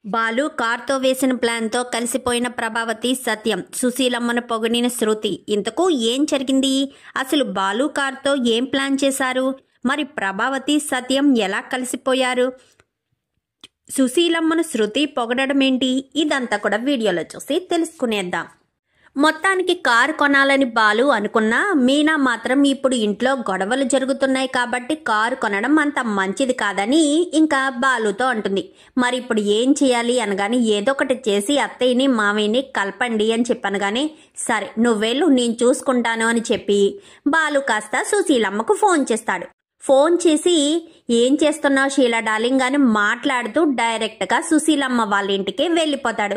బాలు కార్తో వేసిన ప్లాన్తో కలిసిపోయిన ప్రభావతి సత్యం, సుశీలమ్మను పొగిడిన శృతి. ఇంతకు ఏం జరిగింది? అసలు బాలు కార్తో ఏం ప్లాన్ చేశారు? మరి ప్రభావతి సత్యం ఎలా కలిసిపోయారు? సుశీలమ్మను శృతి పొగడడం ఏంటి? ఇదంతా కూడా వీడియోలో చూసి తెలుసుకునేద్దాం. మొత్తానికి కారు కొనాలని బాలు అనుకున్నా, మీనా మాత్రం ఇప్పుడు ఇంట్లో గొడవలు జరుగుతున్నాయి కాబట్టి కారు కొనడం అంత మంచిది కాదని ఇంకా బాలుతో అంటుంది. మరి ఇప్పుడు ఏం చేయాలి అనగానే, ఏదో ఒకటి చేసి అత్తయ్యని మామయ్యని కలపండి అని చెప్పనగానే, సరే నువ్వెళ్ళు నేను చూసుకుంటాను అని చెప్పి బాలు కాస్త సుశీలమ్మకు ఫోన్ చేస్తాడు. ఫోన్ చేసి, ఏం చేస్తున్నావు షీలా డార్లింగ్ అని మాట్లాడుతూ డైరెక్ట్ గా సుశీలమ్మ వాళ్ళ ఇంటికి వెళ్ళిపోతాడు.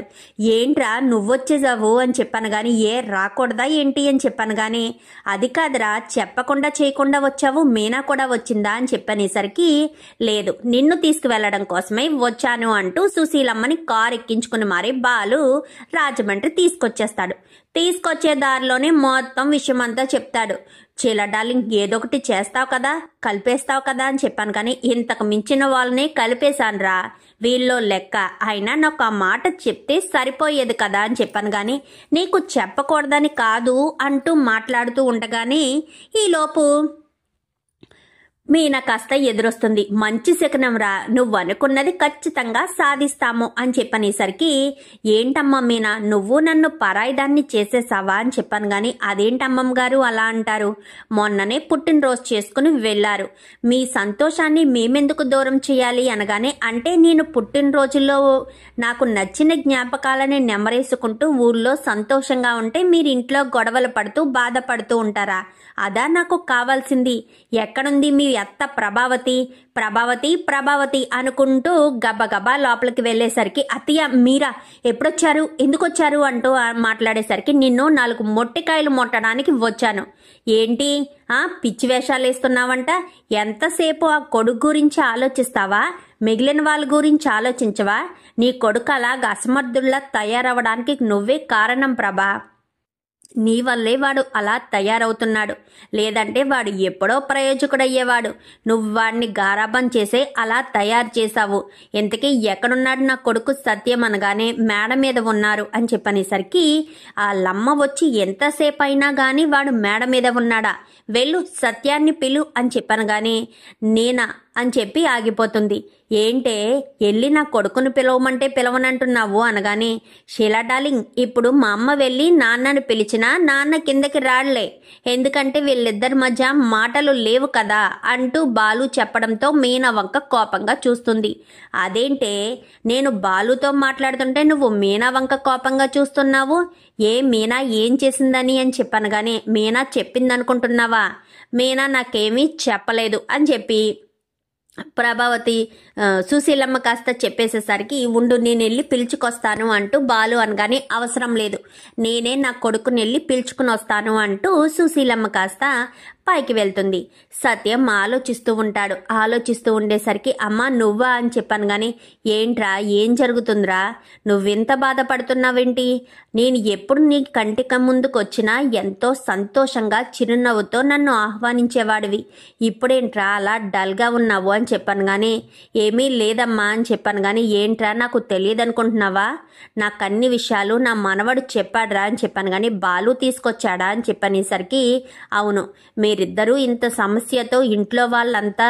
ఏంట్రా నువ్వొచ్చేసావు అని చెప్పాను గాని, ఏ రాకూడదా ఏంటి అని చెప్పాను గాని, అది కాదురా చెప్పకుండా చేయకుండా వచ్చావు, మీనా కూడా వచ్చిందా అని చెప్పనేసరికి, లేదు నిన్ను తీసుకువెళ్లడం కోసమే వచ్చాను అంటూ సుశీలమ్మని కారు ఎక్కించుకుని మరి బాలు రాజమండ్రి తీసుకొచ్చేస్తాడు. తీసుకొచ్చే దారిలోనే మొత్తం విషయం అంతా చెప్తాడు. చీలా డార్లింగ్ ఏదో ఒకటి చేస్తావు కదా, కలిపేస్తావు కదా అని చెప్పాను కానీ, ఇంతకు మించిన వాళ్ళనే కలిపేశానురా, వీళ్ళో లెక్క అయినా నాకు ఆ మాట చెప్తే సరిపోయేది కదా అని చెప్పాను కానీ, నీకు చెప్పకూడదని కాదు అంటూ మాట్లాడుతూ ఉండగానే ఈలోపు మీనా కాస్త ఎదురొస్తుంది. మంచి శకునం రా, నువ్వు అనుకున్నది ఖచ్చితంగా సాధిస్తాము అని చెప్పనేసరికి, ఏంటమ్మా మీనా నువ్వు నన్ను పరాయిదాన్ని చేసేసావా అని చెప్పాను గాని, అదేంటమ్మమ్మ గారు అలా అంటారు, మొన్ననే పుట్టినరోజు చేసుకుని వెళ్లారు, మీ సంతోషాన్ని మేమెందుకు దూరం చేయాలి అనగానే, అంటే నేను పుట్టినరోజుల్లో నాకు నచ్చిన జ్ఞాపకాలని నెమరేసుకుంటూ ఊళ్ళో సంతోషంగా ఉంటే మీరు ఇంట్లో గొడవలు పడుతూ బాధపడుతూ ఉంటారా? అదా నాకు కావాల్సింది. ఎక్కడుంది మీ అత్త ప్రభావతి? ప్రభావతి ప్రభావతి అనుకుంటూ గబగబా లోపలికి వెళ్లేసరికి, అత్తయ్య మీరా ఎప్పుడొచ్చారు, ఎందుకు వచ్చారు అంటూ మాట్లాడేసరికి, నిన్ను 4 మొట్టికాయలు మొట్టడానికి వచ్చాను. ఏంటి పిచ్చి వేషాలు వేస్తున్నావంట? ఎంతసేపు ఆ కొడుకు గురించి ఆలోచిస్తావా? మిగిలిన వాళ్ళ గురించి ఆలోచించవా? నీ కొడుకు అలాగ అసమర్థుల్లా తయారవడానికి నువ్వే కారణం ప్రభా. నీ వల్లే వాడు అలా తయారవుతున్నాడు, లేదంటే వాడు ఎప్పుడో ప్రయోజకుడయ్యేవాడు. నువ్వు వాడిని గారాబం చేసే అలా తయారు చేశావు. ఇంతకీ ఎక్కడున్నాడు నా కొడుకు సత్యం అనగానే, మేడ మీద ఉన్నారు అని చెప్పనేసరికి, ఆ లమ్మ వచ్చి ఎంతసేపు అయినా గాని వాడు మేడ మీద ఉన్నాడా, వెళ్ళు సత్యాన్ని పిలు అని చెప్పాను గాని, నేనా అని చెప్పి ఆగిపోతుంది. ఏంటే వెళ్ళి నా కొడుకును పిలవమంటే పిలవనంటున్నావు అనగానే, షీలా డార్లింగ్ ఇప్పుడు మా అమ్మ వెళ్ళి నాన్నను పిలిచినా నాన్న కిందకి రాళ్లే, ఎందుకంటే వీళ్ళిద్దరి మధ్య మాటలు లేవు కదా అంటూ బాలు చెప్పడంతో మీనా వంక కోపంగా చూస్తుంది. అదేంటే నేను బాలుతో మాట్లాడుతుంటే నువ్వు మీనా వంక కోపంగా చూస్తున్నావు? మీనా ఏం చేసిందని అని చెప్పాను గానీ, మీనా చెప్పిందనుకుంటున్నావా? మీనా నాకేమీ చెప్పలేదు అని చెప్పి ప్రభావతి సుశీలమ్మ కాస్త చెప్పేసేసరికి, ఉండు నేను వెళ్ళి పిలుచుకొస్తాను అంటూ బాలు అనగానే, అవసరం లేదు నేనే నా కొడుకుని వెళ్ళి పిలుచుకుని వస్తాను అంటూ సుశీలమ్మ కాస్త పైకి వెళ్తుంది. సత్యం ఆలోచిస్తూ ఉంటాడు. ఆలోచిస్తూ ఉండేసరికి, అమ్మా నువ్వా అని చెప్పాను గాని, ఏంట్రా ఏం జరుగుతుందిరా, నువ్వెంత బాధపడుతున్నావేంటి? నేను ఎప్పుడు నీ కంటిక ముందుకు వచ్చినా ఎంతో సంతోషంగా చిరునవ్వుతో నన్ను ఆహ్వానించేవాడివి, ఇప్పుడేంట్రా అలా డల్గా ఉన్నావు అని చెప్పాను గాని, ఏమీ లేదమ్మా అని చెప్పాను గాని, ఏంట్రా నాకు తెలియదనుకుంటున్నావా? నాకన్ని విషయాలు నా మనవడు చెప్పాడురా అని చెప్పాను గాని, బాలు తీసుకొచ్చాడా అని చెప్పనేసరికి, అవును మీరిద్దరూ ఇంత సమస్యతో ఇంట్లో వాళ్ళంతా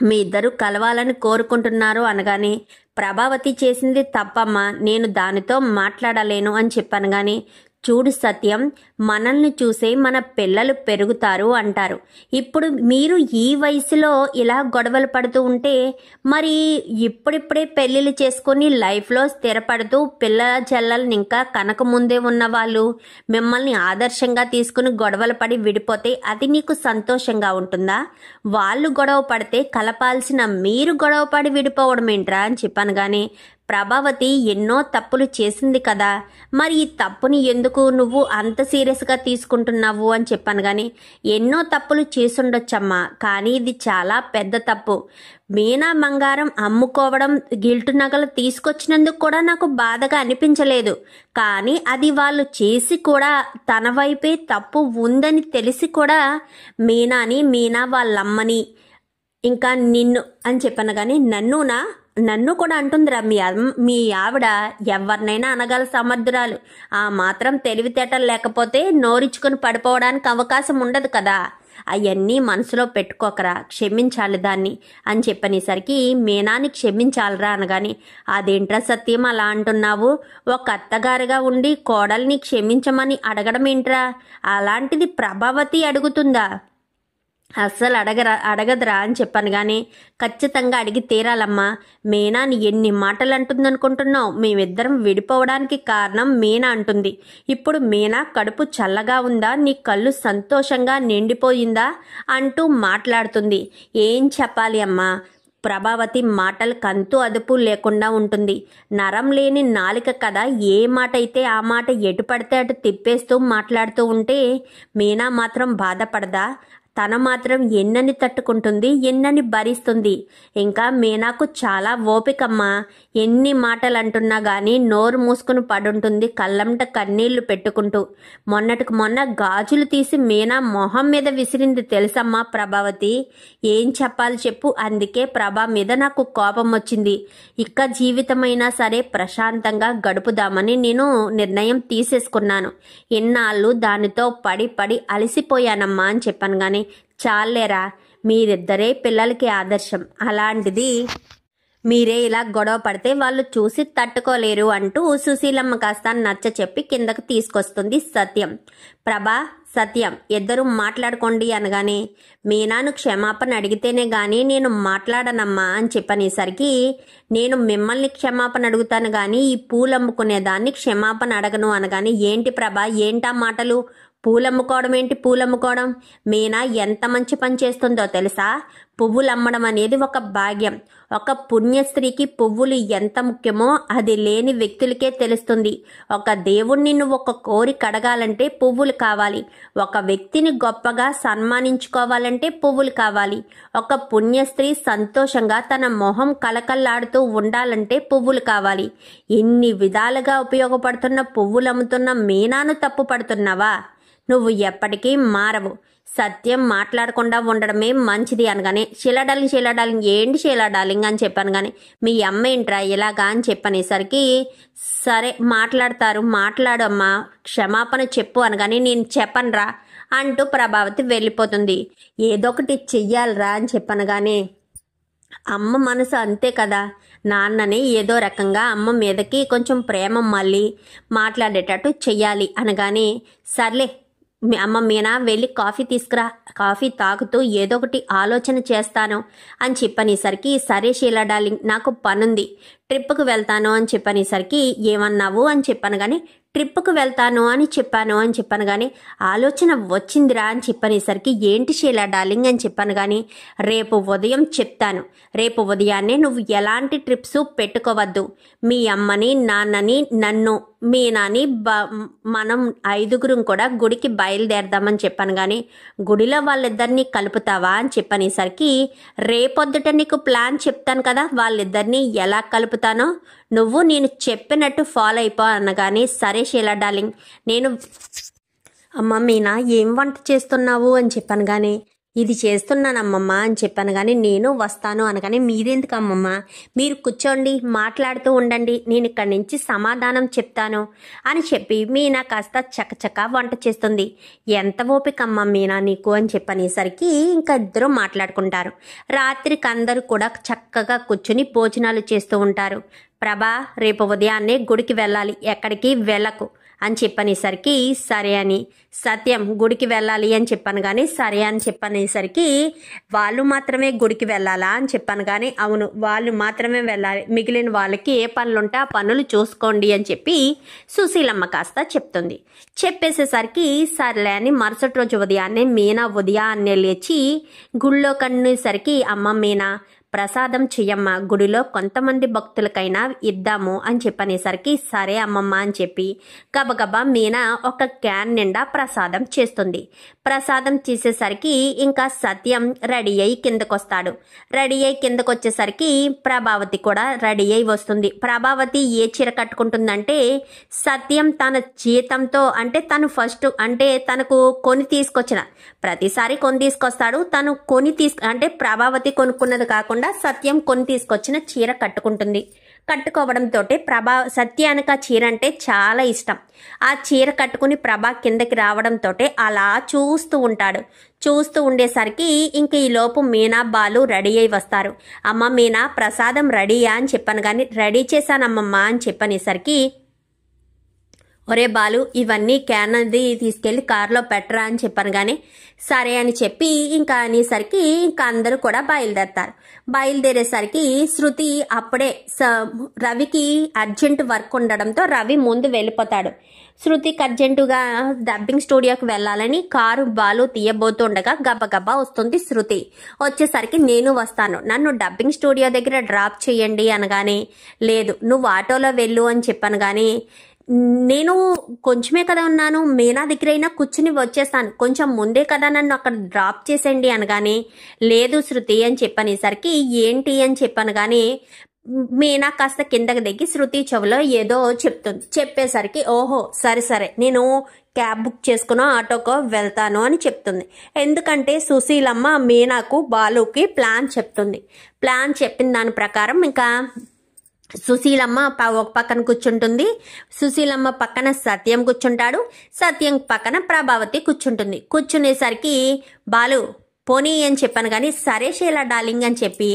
మీ ఇద్దరు కలవాలని కోరుకుంటున్నారు అనగానే, ప్రభావతి చేసింది తప్పమ్మా, నేను దానితో మాట్లాడలేను అని చెప్పాను గాని, చూడు సత్యం, మనల్ని చూసే మన పిల్లలు పెరుగుతారు అంటారు. ఇప్పుడు మీరు ఈ వయసులో ఇలా గొడవలు పడుతూ ఉంటే, మరి ఇప్పుడిప్పుడే పెళ్లిళ్ళు చేసుకుని లైఫ్లో స్థిరపడుతూ పిల్లల చెల్లెల్ని ఇంకా కనక ముందే ఉన్న వాళ్ళు మిమ్మల్ని ఆదర్శంగా తీసుకుని గొడవలు పడి విడిపోతే అది నీకు సంతోషంగా ఉంటుందా? వాళ్ళు గొడవ పడితే కలపాల్సిన మీరు గొడవ పడి విడిపోవడం ఏంట్రా అని చెప్పాను గానీ, ప్రభావతి ఎన్నో తప్పులు చేసింది కదా, మరి ఈ తప్పుని ఎందుకు నువ్వు అంత సీరియస్గా తీసుకుంటున్నావు అని చెప్పాను గాని, ఎన్నో తప్పులు చేసుండొచ్చమ్మా, కానీ ఇది చాలా పెద్ద తప్పు. మీనా బంగారం అమ్ముకోవడం, గిల్టు నగలు తీసుకొచ్చినందుకు కూడా నాకు బాధగా అనిపించలేదు, కానీ అది వాళ్ళు చేసి కూడా తన వైపే తప్పు ఉందని తెలిసి కూడా మీనా వాళ్ళమ్మని ఇంకా నిన్ను అని చెప్పాను గాని, నన్నునా నన్ను కూడా అంటుందిరా మీ ఆవిడ ఎవరినైనా అనగల సమర్థురాలు. ఆ మాత్రం తెలివితేటలు లేకపోతే నోరిచ్చుకుని పడిపోవడానికి అవకాశం ఉండదు కదా. అవన్నీ మనసులో పెట్టుకోకరా, క్షమించాలి దాన్ని అని చెప్పనేసరికి మీనాని క్షమించాలరా అనగాని, అదేంట్రా సత్యం అలా అంటున్నావు? ఒక అత్తగారుగా ఉండి కోడల్ని క్షమించమని అడగడం ఏంట్రా? అలాంటిది ప్రభావతి అడుగుతుందా? అస్సలు అడగదురా అని చెప్పాను. కానీ ఖచ్చితంగా అడిగి తీరాలమ్మా. మీనాని ఎన్ని మాటలు అంటుందనుకుంటున్నావు? మేమిద్దరం విడిపోవడానికి కారణం మీనా అంటుంది. ఇప్పుడు మీనా కడుపు చల్లగా ఉందా, నీ కళ్ళు సంతోషంగా నిండిపోయిందా అంటూ మాట్లాడుతుంది. ఏం చెప్పాలి అమ్మా, ప్రభావతి మాటలు కంతు అదుపు లేకుండా ఉంటుంది. నరం లేని నాలిక కదా, ఏ మాట అయితే ఆ మాట ఎటు పడితే అటు తిప్పేస్తూ మాట్లాడుతూ ఉంటే మీనా మాత్రం బాధపడదా? తన మాత్రం ఎన్నని తట్టుకుంటుంది, ఎన్నని భరిస్తుంది. ఇంకా మీనాకు చాలా ఓపికమ్మా. ఎన్ని మాటలు అంటున్నా గానీ నోరు మూసుకుని పడుంటుంది, కళ్ళంట కన్నీళ్లు పెట్టుకుంటూ. మొన్నటికి మొన్న గాజులు తీసి మీనా మొహం మీద విసిరింది తెలుసమ్మా ప్రభావతి. ఏం చెప్పాలి చెప్పు? అందుకే ప్రభా మీద నాకు కోపం వచ్చింది. ఇక జీవితమైనా సరే ప్రశాంతంగా గడుపుదామని నేను నిర్ణయం తీసేసుకున్నాను. ఇన్నాళ్ళు దానితో పడి అలసిపోయానమ్మా అని చెప్పాను. గాని చాలేరా, మీరిద్దరే పిల్లలకి ఆదర్శం. అలాంటిది మీరే ఇలా గొడవ పడితే వాళ్ళు చూసి తట్టుకోలేరు అంటూ సుశీలమ్మ కాస్త నచ్చ చెప్పి కిందకు తీసుకొస్తుంది సత్యం. ప్రభా, సత్యం ఇద్దరు మాట్లాడుకోండి అనగానే, మీనాను క్షమాపణ అడిగితేనే గాని నేను మాట్లాడనమ్మా అని చెప్పనేసరికి, నేను మిమ్మల్ని క్షమాపణ అడుగుతాను గాని ఈ పూలు అమ్ముకునేదాన్ని క్షమాపణ అడగను అనగాని, ఏంటి ప్రభా ఏంటా మాటలు? పూలమ్ముకోవడం ఏంటి? పూలమ్ముకోవడం? మీనా ఎంత మంచి పని చేస్తుందో తెలుసా? పువ్వులు అమ్మడం అనేది ఒక భాగ్యం. ఒక పుణ్యస్త్రీకి పువ్వులు ఎంత ముఖ్యమో అది లేని వ్యక్తులకే తెలుస్తుంది. ఒక దేవుణ్ణి నువ్వు ఒక కోరిక అడగాలంటే పువ్వులు కావాలి. ఒక వ్యక్తిని గొప్పగా సన్మానించుకోవాలంటే పువ్వులు కావాలి. ఒక పుణ్యస్త్రీ సంతోషంగా తన మొహం కలకల్లాడుతూ ఉండాలంటే పువ్వులు కావాలి. ఇన్ని విధాలుగా ఉపయోగపడుతున్న పువ్వులు అమ్ముతున్న మీనాను తప్పు పడుతున్నావా? నువ్వు ఎప్పటికీ మారవు. సత్యం మాట్లాడకుండా ఉండడమే మంచిది అనగానే, శీలాడాలింగ్ ఏంటి శీలాడాలింగ్ అని చెప్పాను. కానీ మీ అమ్మ ఏంట్రా ఇలాగా అని చెప్పనేసరికి, సరే మాట్లాడు అమ్మా, క్షమాపణ చెప్పు అనగానే, నేను చెప్పనురా అంటూ ప్రభావతి వెళ్ళిపోతుంది. ఏదో ఒకటి చెయ్యాలిరా అని చెప్పనగానే, అమ్మ మనసు అంతే కదా, నాన్నని ఏదో రకంగా అమ్మ మీదకి కొంచెం ప్రేమ మళ్ళీ మాట్లాడేటట్టు చెయ్యాలి అనగానే, సర్లే అమ్మ మీనా వెళ్ళి కాఫీ తీసుకురా, కాఫీ తాగుతూ ఏదో ఒకటి ఆలోచన చేస్తాను అని చెప్పనేసరికి, సరే షీలా డార్లింగ్ నాకు పనుంది, ట్రిప్కు వెళ్తాను అని చెప్పనేసరికి, ఏమన్నావు అని చెప్పాను. కానీ ట్రిప్కు వెళ్తాను అని చెప్పాను కానీ ఆలోచన వచ్చిందిరా అని చెప్పనేసరికి, ఏంటి షీలా డార్లింగ్ అని చెప్పాను. కానీ రేపు ఉదయం చెప్తాను. రేపు ఉదయాన్నే నువ్వు ఎలాంటి ట్రిప్స్ పెట్టుకోవద్దు. మీ అమ్మని, నాన్నని, నన్ను, మీనాని మనం 5గురం కూడా గుడికి బయలుదేరదామని చెప్పాను. కానీ గుడిలో వాళ్ళిద్దరినీ కలుపుతావా అని చెప్పనేసరికి, రేపొద్దుట నీకు ప్లాన్ చెప్తాను కదా, వాళ్ళిద్దరినీ ఎలా కలుపుతానో నువ్వు నేను చెప్పినట్టు ఫాలో అయిపో అనగానే, సరే షీలా డార్లింగ్ నేను. అమ్మ మీనా ఏం వంట చేస్తున్నావు అని చెప్పాను. కానీ ఇది చేస్తున్నానమ్మమ్మ అని చెప్పాను. కానీ నేను వస్తాను అనగానే, మీరెందుకు అమ్మమ్మ, మీరు కూర్చోండి మాట్లాడుతూ ఉండండి, నేను ఇక్కడి నుంచి సమాధానం చెప్తాను అని చెప్పి మీనా కాస్త చకచకా వంట చేస్తుంది. ఎంత ఓపిక అమ్మ మీనా నీకు అని చెప్పనేసరికి ఇంకా ఇద్దరు మాట్లాడుకుంటారు. రాత్రికి అందరూ కూడా చక్కగా కూర్చుని భోజనాలు చేస్తూ ఉంటారు. ప్రభా, రేపు ఉదయాన్నే గుడికి వెళ్ళాలి, ఎక్కడికి వెళ్ళకు అని చెప్పనేసరికి సరే అని. సత్యం గుడికి వెళ్ళాలి అని చెప్పాను. కానీ సరే అని చెప్పనేసరికి, వాళ్ళు మాత్రమే గుడికి వెళ్ళాలా అని చెప్పాను. కానీ అవును వాళ్ళు మాత్రమే వెళ్ళాలి, మిగిలిన వాళ్ళకి ఏ పనులుంటే ఆ పనులు చూసుకోండి అని చెప్పి సుశీలమ్మ కాస్త చెప్తుంది. చెప్పేసేసరికి సర్లే అని మరుసటి రోజు ఉదయాన్నే మీనా ఉదయాన్నే లేచి గుళ్ళో కన్నేసరికి, అమ్మ మీనా ప్రసాదం చెయ్యమ్మా, గుడిలో కొంతమంది భక్తులకైనా ఇద్దాము అని చెప్పనేసరికి, సరే అమ్మమ్మ అని చెప్పి గబగబా మీనా ఒక క్యాన్ నిండా ప్రసాదం చేస్తుంది. ప్రసాదం చేసేసరికి ఇంకా సత్యం రెడీ అయ్యి కిందకొస్తాడు. రెడీ అయ్యి కిందకొచ్చేసరికి ప్రభావతి కూడా రెడీ అయి వస్తుంది. ప్రభావతి ఏ చీర కట్టుకుంటుందంటే, సత్యం తన జీతంతో అంటే తను ఫస్ట్ అంటే తనకు కొని తీసుకొచ్చిన ప్రతిసారి కొని తీసుకొస్తాడు, తను కొని అంటే ప్రభావతి కొనుక్కున్నది కాకుండా కట్టుకోకుండా సత్యం కొని తీసుకొచ్చిన చీర కట్టుకుంటుంది. కట్టుకోవడంతో సత్యానికి ఆ చీర అంటే చాలా ఇష్టం. ఆ చీర కట్టుకుని ప్రభా కిందకి రావడంతో అలా చూస్తూ ఉంటాడు. చూస్తూ ఉండేసరికి ఇంక ఈ లోపు మీనా బాలు రెడీ అయి వస్తారు. అమ్మ మీనా ప్రసాదం రెడీయా అని చెప్పాను, కానీ రెడీ చేశానమ్మమ్మ అని చెప్పనేసరికి, ఒరే బాలు ఇవన్నీ క్యాన్ అది తీసుకెళ్లి కారులో పెట్టరా అని చెప్పాను, కానీ సరే అని చెప్పి ఇంకా అనేసరికి ఇంకా అందరూ కూడా బయలుదేరతారు. బయలుదేరేసరికి శృతి అప్పుడే రవికి అర్జెంట్ వర్క్ ఉండడంతో రవి ముందు వెళ్ళిపోతాడు. శృతికి అర్జెంటుగా డబ్బింగ్ స్టూడియోకి వెళ్ళాలని కారు బాలు తీయబోతుండగా గబగబా వస్తుంది శృతి. వచ్చేసరికి నేను వస్తాను, నన్ను డబ్బింగ్ స్టూడియో దగ్గర డ్రాప్ చేయండి అనగానే, లేదు నువ్వు ఆటోలో వెళ్ళు అని చెప్పాను, కానీ నేను కొంచెమే కదా ఉన్నాను, మీనా దగ్గరైనా కూర్చుని వచ్చేస్తాను, కొంచెం ముందే కదా నన్ను అక్కడ డ్రాప్ చేసేయండి అనగానే, లేదు శృతి అని చెప్పనేసరికి ఏంటి అని చెప్పాను, కానీ మీనా కాస్త కిందకి దిగి శృతి చెవిలో ఏదో చెప్తుంది. చెప్పేసరికి ఓహో సరే సరే నేను క్యాబ్ బుక్ చేసుకుని ఆటోకో వెళ్తాను అని చెప్తుంది. ఎందుకంటే సుశీలమ్మ మీనాకు బాలుకి ప్లాన్ చెప్తుంది. ప్లాన్ చెప్పిన దాని ప్రకారం ఇంకా సుశీలమ్మ ఒక పక్కన కూర్చుంటుంది, సుశీలమ్మ పక్కన సత్యం కూర్చుంటాడు, సత్యం పక్కన ప్రభావతి కూర్చుంటుంది. కూర్చునేసరికి బాలు పోనీ అని చెప్పాను, కానీ సరే షీలా డార్లింగ్ అని చెప్పి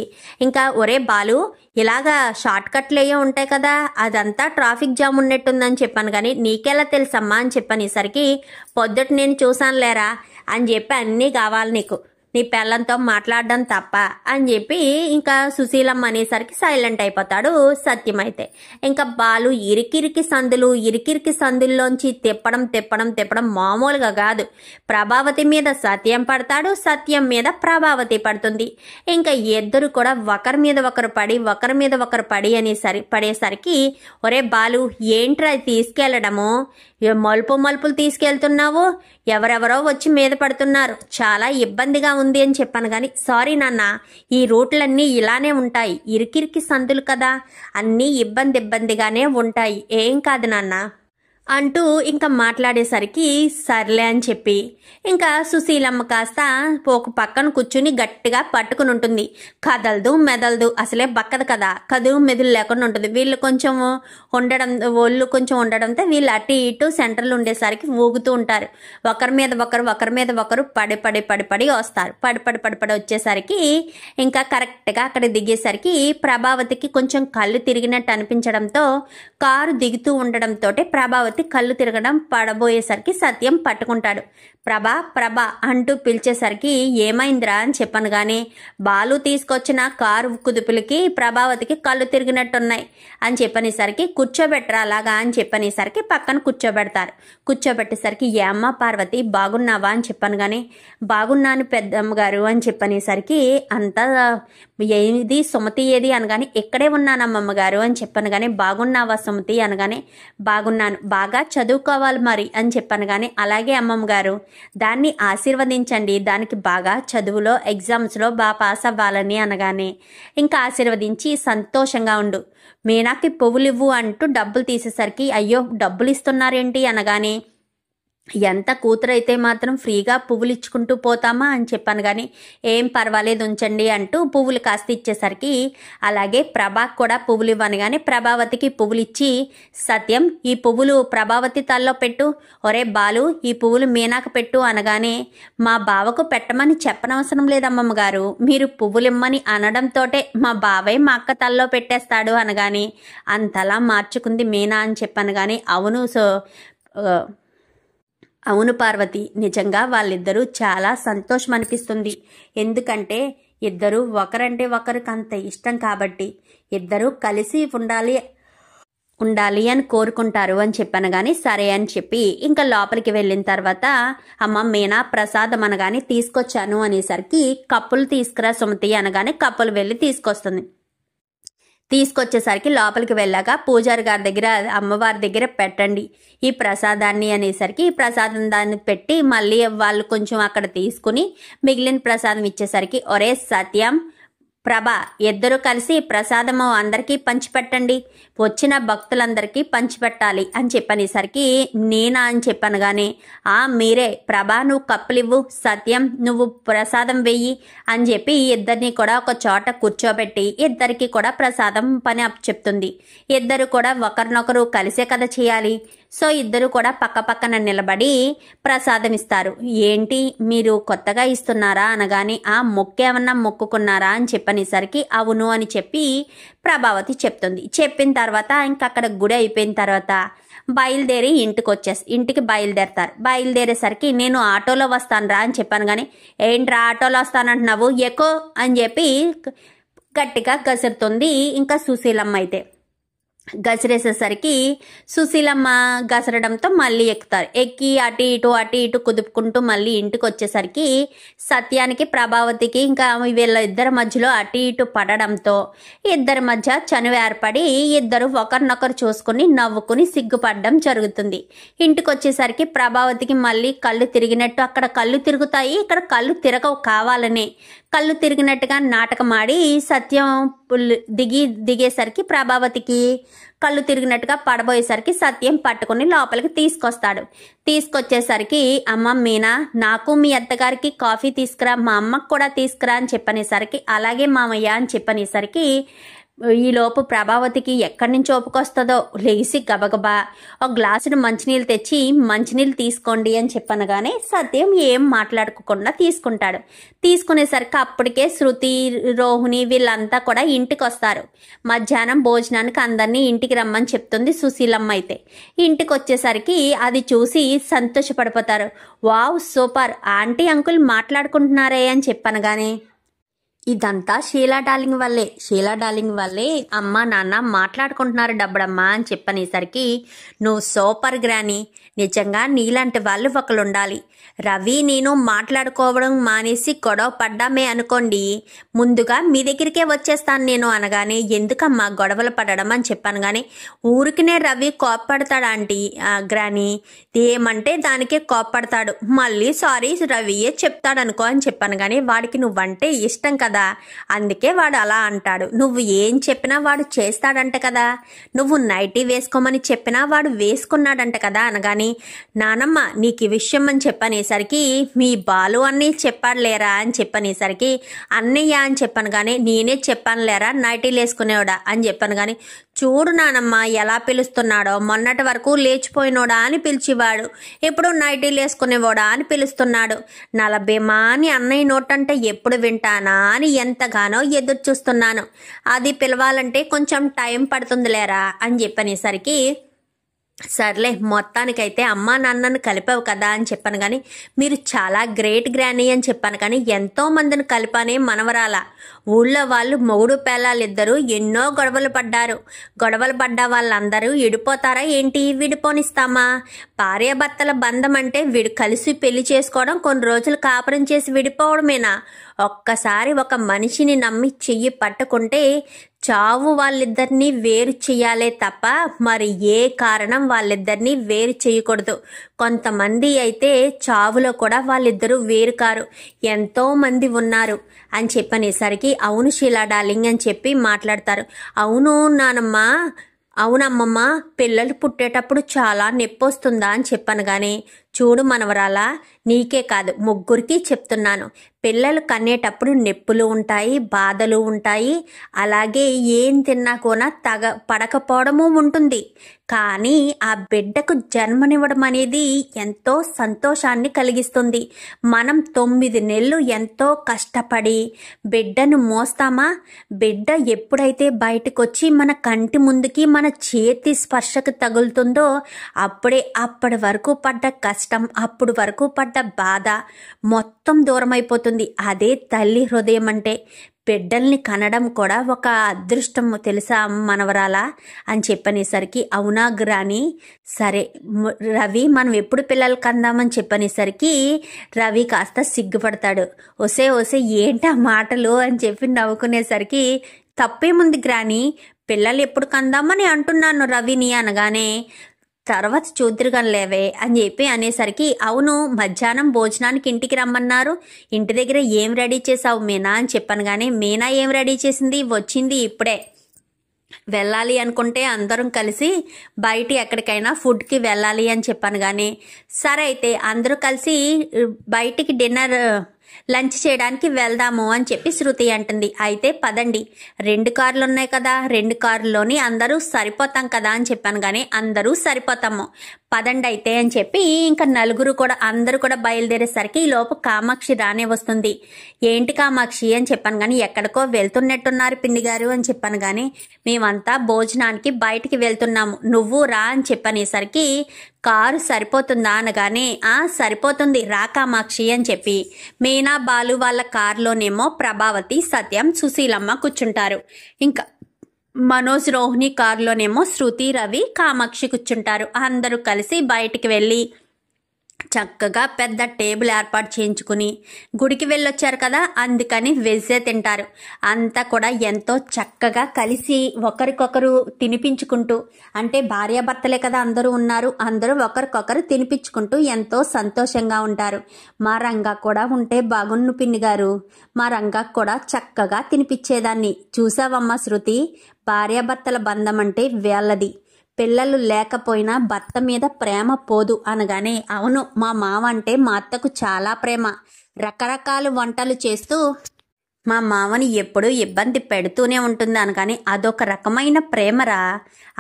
ఇంకా ఒరే బాలు ఇలాగా షార్ట్ కట్లు ఏయో ఉంటాయి కదా, అదంతా ట్రాఫిక్ జామ్ ఉన్నట్టుందని చెప్పాను, కానీ నీకెలా తెలుసమ్మా అని చెప్పనేసరికి పొద్దుట నేను చూసాను లేరా అని చెప్పి అన్నీ కావాలి నీకు, నీ పిల్లలతో మాట్లాడడం తప్ప అని చెప్పి ఇంకా సుశీలమ్మ అనేసరికి సైలెంట్ అయిపోతాడు సత్యం. అయితే ఇంకా బాలు ఇరికిరికి సందుల్లోంచి తిప్పడం మామూలుగా కాదు. ప్రభావతి మీద సత్యం పడతాడు, సత్యం మీద ప్రభావతి పడుతుంది. ఇంకా ఇద్దరు కూడా ఒకరి మీద ఒకరు పడి పడేసరికి ఒరే బాలు ఏంట్రా తీసుకెళ్లడము, మలుపులు తీసుకెళ్తున్నావు, ఎవరెవరో వచ్చి మీద పడుతున్నారు, చాలా ఇబ్బందిగా ఉంది అని చెప్పాను, కానీ సారీ నాన్న ఈ రూట్లన్నీ ఇలానే ఉంటాయి, ఇరికిరికి సందులు కదా అన్నీ ఇబ్బందిగానే ఉంటాయి, ఏం కాదు నాన్న అంటూ ఇంకా మాట్లాడేసరికి సర్లే అని చెప్పి ఇంకా సుశీలమ్మ కాస్త ఒక పక్కన కూర్చుని గట్టిగా పట్టుకుని ఉంటుంది. కదలదు మెదలదు, అసలే బక్కదు కదా, కదువు మెదులు లేకుండా ఉంటుంది. వీళ్ళు కొంచెం ఒళ్ళు కొంచెం ఉండడంతో వీళ్ళు అటు ఇటు సెంటర్లు ఉండేసరికి ఊగుతూ ఉంటారు. ఒకరి మీద ఒకరు పడి వస్తారు. పడి వచ్చేసరికి ఇంకా కరెక్ట్గా అక్కడ దిగేసరికి ప్రభావతికి కొంచెం కళ్ళు తిరిగినట్టు అనిపించడంతో కారు దిగుతూ ఉండడంతో ప్రభావతి కళ్ళు తిరగడం పడబోయేసరికి సత్యం పట్టుకుంటాడు. ప్రభా అంటూ పిలిచేసరికి ఏమైందిరా అని చెప్పాను, కానీ బాలు తీసుకొచ్చిన కారు కుదుపులకి ప్రభావతికి కళ్ళు తిరిగినట్టున్నాయి అని చెప్పనేసరికి కూర్చోబెట్టరా అలాగా అని చెప్పనేసరికి పక్కన కూర్చోబెట్టేసరికి ఏమ్మా పార్వతి బాగున్నావా అని చెప్పాను, కానీ బాగున్నాను పెద్దమ్మగారు అని చెప్పనేసరికి అంతా ఏది సుమతి ఏది అనగానే ఇక్కడే ఉన్నానమ్మమ్మ గారు అని చెప్పాను, కానీ బాగున్నావా సుమతి అనగానే బాగున్నాను, బాగా చదువుకోవాలి మరి అని చెప్పాను, కానీ అలాగే అమ్మమ్మ గారు దాన్ని ఆశీర్వదించండి, దానికి బాగా చదువులో ఎగ్జామ్స్లో బాగా పాస్ అవ్వాలని అనగానే ఇంకా ఆశీర్వదించి సంతోషంగా ఉండు, మీనాకి పువ్వులు ఇవ్వు అంటూ డబ్బులు తీసేసరికి అయ్యో డబ్బులు ఇస్తున్నారేంటి అనగానే ఎంత కూతురైతే మాత్రం ఫ్రీగా పువ్వులు ఇచ్చుకుంటూ పోతామా అని చెప్పాను, కానీ ఏం పర్వాలేదు ఉంచండి అంటూ పువ్వులు కాస్త ఇచ్చేసరికి అలాగే ప్రభాకి కూడా పువ్వులు ఇవ్వనగానే ప్రభావతికి పువ్వులు ఇచ్చి సత్యం ఈ పువ్వులు ప్రభావతి తల్లో పెట్టు, ఒరే బాలు ఈ పువ్వులు మీనాకు పెట్టు అనగానే మా బావకు పెట్టమని చెప్పనవసరం లేదమ్మమ్మ గారు, మీరు పువ్వులు ఇమ్మని అనడంతోటే మా బావే మా అక్క తల్లో పెట్టేస్తాడు అనగానే అంతలా మార్చుకుంది మీనా అని చెప్పాను, కానీ అవును పార్వతి నిజంగా వాళ్ళిద్దరూ చాలా సంతోషం అనిపిస్తుంది, ఎందుకంటే ఇద్దరు ఒకరంటే ఒకరికి అంత ఇష్టం కాబట్టి ఇద్దరూ కలిసి ఉండాలి అని కోరుకుంటారు అని చెప్పాను, కానీ సరే అని చెప్పి ఇంకా లోపలికి వెళ్ళిన తర్వాత అమ్మ మీనా ప్రసాదం అనగానే తీసుకొచ్చాను అనేసరికి కప్పులు తీసుకురా సుమతి అనగానే కప్పులు వెళ్ళి తీసుకొచ్చేసరికి లోపలికి వెళ్ళాక పూజారి గారి దగ్గర అమ్మవారి దగ్గర పెట్టండి ఈ ప్రసాదాన్ని అనేసరికి ఈ ప్రసాదం దాన్ని పెట్టి మళ్ళీ వాళ్ళు కొంచెం అక్కడ తీసుకుని మిగిలిన ప్రసాదం ఇచ్చేసరికి ఒరే సత్యం ప్రభ ఇద్దరు కలిసి ప్రసాదము అందరికీ పంచిపెట్టండి, వచ్చిన భక్తులందరికీ పంచిపెట్టాలి అని చెప్పనేసరికి నేనా అని చెప్పాను. కానీ మీరే ప్రభా నువ్వు కప్పులివ్వు, సత్యం నువ్వు ప్రసాదం వెయ్యి అని చెప్పి ఇద్దరిని కూడా ఒక చోట కూర్చోబెట్టి ఇద్దరికి కూడా ప్రసాదం పని చెప్తుంది. ఇద్దరు కూడా ఒకరినొకరు కలిసే కదా చేయాలి. సో ఇద్దరు కూడా పక్క పక్కన నిలబడి ప్రసాదం ఇస్తారు. ఏంటి మీరు కొత్తగా ఇస్తున్నారా అనగానే మొక్కేమన్నా మొక్కుకున్నారా అని చెప్పనేసరికి అవును అని చెప్పి ప్రభావతి చెప్తుంది. చెప్పిన తర్వాత ఇంకక్కడ గుడి అయిపోయిన తర్వాత బయలుదేరి ఇంటికి బయలుదేరతారు. బయలుదేరేసరికి నేను ఆటోలో వస్తాను రా అని చెప్పాను. కానీ ఏంట్రా ఆటోలో వస్తానంటున్నావు, ఎక్కువ అని చెప్పి గట్టిగా గసురుతుంది. ఇంకా సుశీలమ్మ అయితే గసిరేసేసరికి సుశీలమ్మ గసరడంతో మళ్ళీ ఎక్కుతారు. ఎక్కి అటు ఇటు కుదుపుకుంటూ మళ్ళీ ఇంటికి వచ్చేసరికి సత్యానికి ప్రభావతికి ఇంకా వీళ్ళ ఇద్దరి మధ్యలో అటు ఇటు పడడంతో ఇద్దరి మధ్య చనువు ఏర్పడి ఇద్దరు ఒకరినొకరు చూసుకుని నవ్వుకుని సిగ్గుపడడం జరుగుతుంది. ఇంటికి వచ్చేసరికి ప్రభావతికి మళ్ళీ కళ్ళు తిరిగినట్టు, అక్కడ కళ్ళు తిరుగుతాయి, ఇక్కడ కళ్ళు తిరగవు, కావాలనే కళ్ళు తిరిగినట్టుగా నాటకం ఆడి సత్యం దిగేసరికి ప్రభావతికి కళ్ళు తిరిగినట్టుగా పడబోయేసరికి సత్యం పట్టుకుని లోపలికి తీసుకొస్తాడు. తీసుకొచ్చేసరికి అమ్మ మీనా నాకు మీ అత్తగారికి కాఫీ తీసుకురా, మా అమ్మకు కూడా తీసుకురా అని చెప్పనేసరికి అలాగే మామయ్య అని చెప్పనేసరికి ఈలోపు ప్రభావతికి ఎక్కడి నుంచి ఓపుకొస్తుందో లేచి గబగబా ఒక గ్లాసును మంచినీళ్ళు తెచ్చి మంచినీళ్ళు తీసుకోండి అని చెప్పనగానే సత్యం ఏం మాట్లాడుకోకుండా తీసుకుంటాడు. తీసుకునేసరికి అప్పటికే శృతి, రోహిణి వీళ్ళంతా కూడా ఇంటికి వస్తారు. మధ్యాహ్నం భోజనానికి అందరినీ ఇంటికి రమ్మని చెప్తుంది సుశీలమ్మ. అయితే ఇంటికి వచ్చేసరికి అది చూసి సంతోషపడిపోతారు. వావ్ సూపర్, ఆంటీ అంకుల్ మాట్లాడుకుంటున్నారే అని చెప్పనగానే ఇదంతా షీలా డార్లింగ్ వల్లే అమ్మ నాన్న మాట్లాడుకుంటున్నారు డబ్బడమ్మా అని చెప్పనేసరికి నువ్వు సూపర్ గ్రాని, నిజంగా నీలాంటి వాళ్ళు ఒకళ్ళు ఉండాలి. రవి నేను మాట్లాడుకోవడం మానేసి గొడవ పడ్డామే అనుకోండి, ముందుగా మీ దగ్గరికే వచ్చేస్తాను నేను అనగానే ఎందుకమ్మా గొడవలు పడడం అని చెప్పాను. కానీ ఊరికినే రవి కోప్పడతాడు ఆంటీ గ్రాని, ఏమంటే దానికే కోప్పడతాడు, మళ్ళీ సారీ రవియే చెప్తాడనుకో అని చెప్పాను. కానీ వాడికి నువ్వంటే ఇష్టం కదా, అందుకే వాడు అలా అంటాడు. నువ్వు ఏం చెప్పినా వాడు చేస్తాడంట కదా, నువ్వు నైటీ వేసుకోమని చెప్పినా వాడు వేసుకున్నాడంట కదా అనగాని నానమ్మ నీకు ఈ విషయం అని చెప్పనేసరికి మీ బాలు అన్నీ చెప్పాడు లేరా అని చెప్పనేసరికి అన్నయ్య అని చెప్పాను. కానీ నేనే చెప్పాను లేరా నైటీలు వేసుకునేవాడా అని చెప్పాను. కానీ చూడు నానమ్మ ఎలా పిలుస్తున్నాడో, మొన్నటి వరకు లేచిపోయినోడా అని పిలిచేవాడు, ఇప్పుడు నైటీలు వేసుకునేవాడా అని పిలుస్తున్నాడు. నలభేమా అని అన్నయ్య నోటంటే ఎప్పుడు వింటానా అని ఎంతగానో ఎదురు చూస్తున్నాను, అది పిలవాలంటే కొంచెం టైం పడుతుంది లేరా అని చెప్పనేసరికి సర్లే మొత్తానికైతే అమ్మా నాన్నను కలిపావు కదా అని చెప్పాను. కానీ మీరు చాలా గ్రేట్ గ్రానీ అని చెప్పాను. కానీ ఎంతో మందిని కలిపానే మనవరాల. ఊళ్ళో వాళ్ళు మొగుడు పేలాలిద్దరూ ఎన్నో గొడవలు పడ్డ వాళ్ళందరూ విడిపోతారా ఏంటి, విడిపోనిస్తామా? భార్యాభర్తల బంధం అంటే కలిసి పెళ్లి చేసుకోవడం, కొన్ని రోజులు కాపురం చేసి విడిపోవడమేనా? ఒక్కసారి ఒక మనిషిని నమ్మి చెయ్యి పట్టుకుంటే చావు వాళ్ళిద్దరినీ వేరు చెయ్యాలే తప్ప మరి ఏ కారణం వాళ్ళిద్దరినీ వేరు చేయకూడదు. కొంతమంది అయితే చావులో కూడా వాళ్ళిద్దరూ వేరు కారు, ఎంతో మంది ఉన్నారు అని చెప్పనేసరికి అవును షీలా డార్లింగ్ అని చెప్పి మాట్లాడతారు. అవును నానమ్మ, అవునమ్మమ్మ, పిల్లలు పుట్టేటప్పుడు చాలా నొప్పి వస్తుందా అని చెప్పాను. కానీ చూడు మనవరాలా, నీకే కాదు ముగ్గురికి చెప్తున్నాను, పిల్లలు కనేటప్పుడు నొప్పులు ఉంటాయి, బాధలు ఉంటాయి, అలాగే ఏం తిన్నా కూడా పడకపోవడము ఉంటుంది. కానీ ఆ బిడ్డకు జన్మనివ్వడం అనేది ఎంతో సంతోషాన్ని కలిగిస్తుంది. మనం 9 నెలలు ఎంతో కష్టపడి బిడ్డను మోస్తామా, బిడ్డ ఎప్పుడైతే బయటకు వచ్చి మన కంటి ముందుకి మన చేతి స్పర్శకు తగులుతుందో అప్పటి వరకు పడ్డ కష్టం, అప్పుడు వరకు పడ్డ బాధ మొత్తం దూరం అయిపోతుంది. అదే తల్లి హృదయం అంటే. బిడ్డల్ని కనడం కూడా ఒక అదృష్టం తెలుసా మనవరాలా అని చెప్పనేసరికి అవునా గ్రాని, సరే రవి మనం ఎప్పుడు పిల్లలు కందామని చెప్పనేసరికి రవి కాస్త సిగ్గుపడతాడు. ఒసే ఏంటా మాటలు అని చెప్పి నవ్వుకునేసరికి తప్పేముంది గ్రాని, పిల్లలు ఎప్పుడు కందామని అంటున్నాను రవిని అనగానే తర్వాత చూద్దురుగాని లేవే అని చెప్పి అనేసరికి, అవును మధ్యాహ్నం భోజనానికి ఇంటికి రమ్మన్నారు, ఇంటి దగ్గర ఏం రెడీ చేసావు మీనా అని చెప్పాను. కానీ మీనా ఏం రెడీ చేసింది, వచ్చింది ఇప్పుడే. వెళ్ళాలి అనుకుంటే అందరం కలిసి బయట ఎక్కడికైనా ఫుడ్కి వెళ్ళాలి అని చెప్పాను. కానీ సరే అయితే అందరూ కలిసి బయటికి డిన్నర్ లంచ్ చేయడానికి వెళ్దాము అని చెప్పి శృతి అంటుంది. అయితే పదండి, 2 కార్లు ఉన్నాయి కదా, 2 కార్లోని అందరూ సరిపోతాం కదా అని చెప్పాను. కానీ అందరూ సరిపోతాము, పదండి అయితే అని చెప్పి ఇంకా నలుగురు కూడా అందరూ కూడా బయలుదేరేసరికి ఈ లోపు కామాక్షి రానే వస్తుంది. ఏంటి కామాక్షి అని చెప్పాను. కానీ ఎక్కడికో వెళ్తున్నట్టున్నారు పిన్ని గారు అని చెప్పాను. కానీ మేమంతా భోజనానికి బయటికి వెళ్తున్నాము, నువ్వు రా అని చెప్పనేసరికి కారు సరిపోతుందా అనగానే సరిపోతుంది రా కామాక్షి అని చెప్పి మీనా బాలు వాళ్ళ కారులోనేమో ప్రభావతి, సత్యం, సుశీలమ్మ కూర్చుంటారు. ఇంకా మనోజ్ రోహిణి కారులోనేమో శృతి, రవి, కామాక్షి కూర్చుంటారు. అందరూ కలిసి బయటికి వెళ్ళి చక్కగా పెద్ద టేబుల్ ఏర్పాటు చేయించుకుని గుడికి వెళ్ళొచ్చారు కదా, అందుకని వెజ్జే తింటారు. అంతా కూడా ఎంతో చక్కగా కలిసి ఒకరికొకరు తినిపించుకుంటూ, అంటే భార్యాభర్తలే కదా అందరూ ఉన్నారు, అందరూ ఒకరికొకరు తినిపించుకుంటూ ఎంతో సంతోషంగా ఉంటారు. మా రంగా కూడా ఉంటే బాగున్ను పిన్ని గారు, మా రంగా కూడా చక్కగా తినిపించేదాన్ని. చూసావమ్మా శృతి, భార్యాభర్తల బంధం అంటే వేళ్ళది, పిల్లలు లేకపోయినా భర్త మీద ప్రేమ పోదు అనగానే, అవును మా మామ అంటే మా అత్తకు చాలా ప్రేమ, రకరకాల వంటలు చేస్తూ మా మామని ఎప్పుడూ ఇబ్బంది పెడుతూనే ఉంటుంది అనగానే, అదొక రకమైన ప్రేమరా.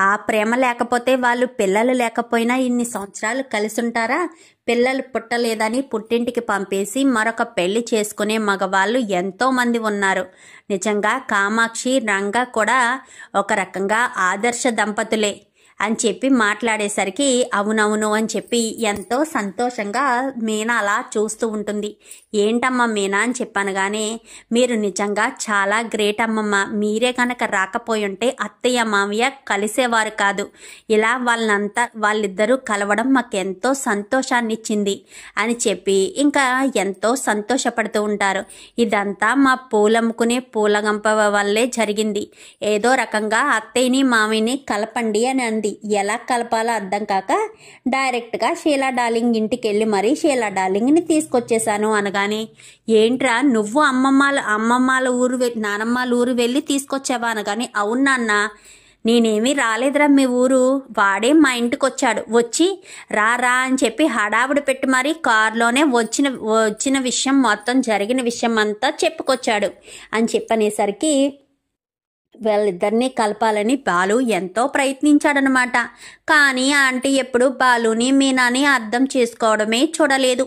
ఆ ప్రేమ లేకపోతే వాళ్ళు పిల్లలు లేకపోయినా ఇన్ని సంవత్సరాలు కలిసి ఉంటారా? పిల్లలు పుట్టలేదని పుట్టింటికి పంపేసి మరొక పెళ్లి చేసుకునే మగవాళ్ళు ఎంతో మంది ఉన్నారు. నిజంగా కామాక్షి, రంగా కూడా ఒక రకంగా ఆదర్శ దంపతులే అని చెప్పి మాట్లాడేసరికి, అవునవును అని చెప్పి ఎంతో సంతోషంగా మీనా అలా చూస్తూ ఉంటుంది. ఏంటమ్మా మీనా అని చెప్పాను. కానీ మీరు నిజంగా చాలా గ్రేట్ అమ్మమ్మ, మీరే కనుక రాకపోయి ఉంటే అత్తయ్య మామయ్య కలిసేవారు కాదు, ఇలా వాళ్ళిద్దరూ కలవడం మాకు ఎంతో సంతోషాన్ని ఇచ్చింది అని చెప్పి ఇంకా ఎంతో సంతోషపడుతూ ఉంటారు. ఇదంతా మా పూలమ్ముకునే పూలగంప వల్లే జరిగింది, ఏదో రకంగా అత్తయ్యని మామయ్యని కలపండి అని అంది. ఎలా కలపాలో అర్థం కాక డైరెక్ట్గా షీలా డార్లింగ్ ఇంటికి వెళ్ళి మరీ షీలా డార్లింగ్ని తీసుకొచ్చేసాను అనగానే, ఏంట్రా నువ్వు అమ్మమ్మాల ఊరు నానమ్మాల ఊరు వెళ్ళి తీసుకొచ్చావా అనగానే, అవును నాన్న, నేనేమీ రాలేదురా మీ ఊరు, వాడే మా ఇంటికి వచ్చాడు, వచ్చి రా అని చెప్పి హడావుడి పెట్టి మరీ కారులోనే వచ్చిన విషయం మొత్తం జరిగిన విషయం అంతా చెప్పుకొచ్చాడు అని చెప్పనేసరికి వాళ్ళిద్దరినీ కలపాలని బాలు ఎంతో ప్రయత్నించాడనమాట. కానీ ఆంటీ ఎప్పుడు బాలుని మీనాని అర్థం చేసుకోవడమే చూడలేదు.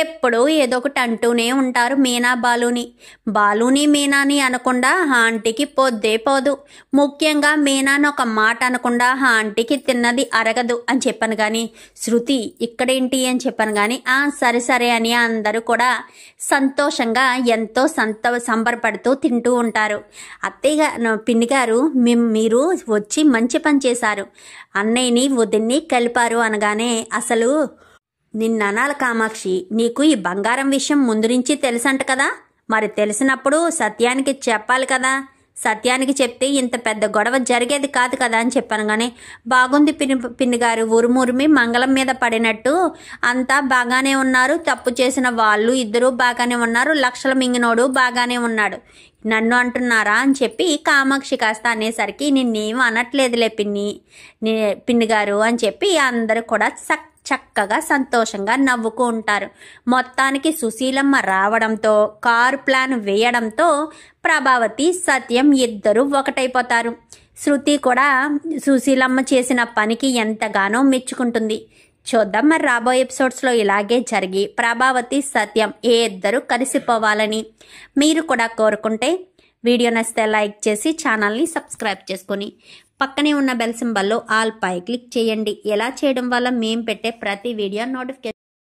ఎప్పుడూ ఏదో ఒకటి అంటూనే ఉంటారు మీనా బాలుని మీనాని అనకుండా ఆంటీకి పొద్దే పోదు. ముఖ్యంగా మీనాని ఒక మాట అనకుండా ఆంటీకి తిన్నది అరగదు అని చెప్పాను. కానీ శృతి ఇక్కడేంటి అని చెప్పాను. కానీ సరే అని అందరూ కూడా సంతోషంగా ఎంతో సంబరపడుతూ తింటూ ఉంటారు. అత్తయ్య పిన్ని గారు, మీరు వచ్చి మంచి పని చేశారు, అన్నయ్యని వదిన్ని కలిపారు అనగానే, అసలు నిన్ననాల కామాక్షి, నీకు ఈ బంగారం విషయం ముందు నుంచి తెలుసంట కదా, మరి తెలిసినప్పుడు సత్యానికి చెప్పాలి కదా, సత్యానికి చెప్తే ఇంత పెద్ద గొడవ జరిగేది కాదు కదా అని చెప్పాను. కానీ బాగుంది పిన్ని గారు, ఉరుమురిమి మంగళం మీద పడినట్టు అంతా బాగానే ఉన్నారు, తప్పు చేసిన వాళ్ళు ఇద్దరూ బాగానే ఉన్నారు, లక్షల మింగినోడు బాగానే ఉన్నాడు, నన్ను అంటున్నారా అని చెప్పి కామాక్షి కాస్త అనేసరికి, నిన్నేం అనట్లేదులే పిన్ని గారు అని చెప్పి అందరూ కూడా చక్కగా సంతోషంగా నవ్వుకు ఉంటారు. మొత్తానికి సుశీలమ్మ రావడంతో, కారు ప్లాన్ వేయడంతో ప్రభావతి, సత్యం ఇద్దరు ఒకటైపోతారు. శృతి కూడా సుశీలమ్మ చేసిన పనికి ఎంతగానో మెచ్చుకుంటుంది. చూద్దాం మరి రాబోయే ఎపిసోడ్స్లో ఇలాగే జరిగి ప్రభావతి, సత్యం ఇద్దరు కలిసిపోవాలని మీరు కూడా కోరుకుంటే వీడియో నచ్చితే లైక్ చేసి ఛానల్ని సబ్స్క్రైబ్ చేసుకొని పక్కనే ఉన్న బెల్ సింబల్లో ఆల్ పై క్లిక్ చేయండి. ఎలా చేయడం వల్ల మేము పెట్టే ప్రతి వీడియో నోటిఫికేషన్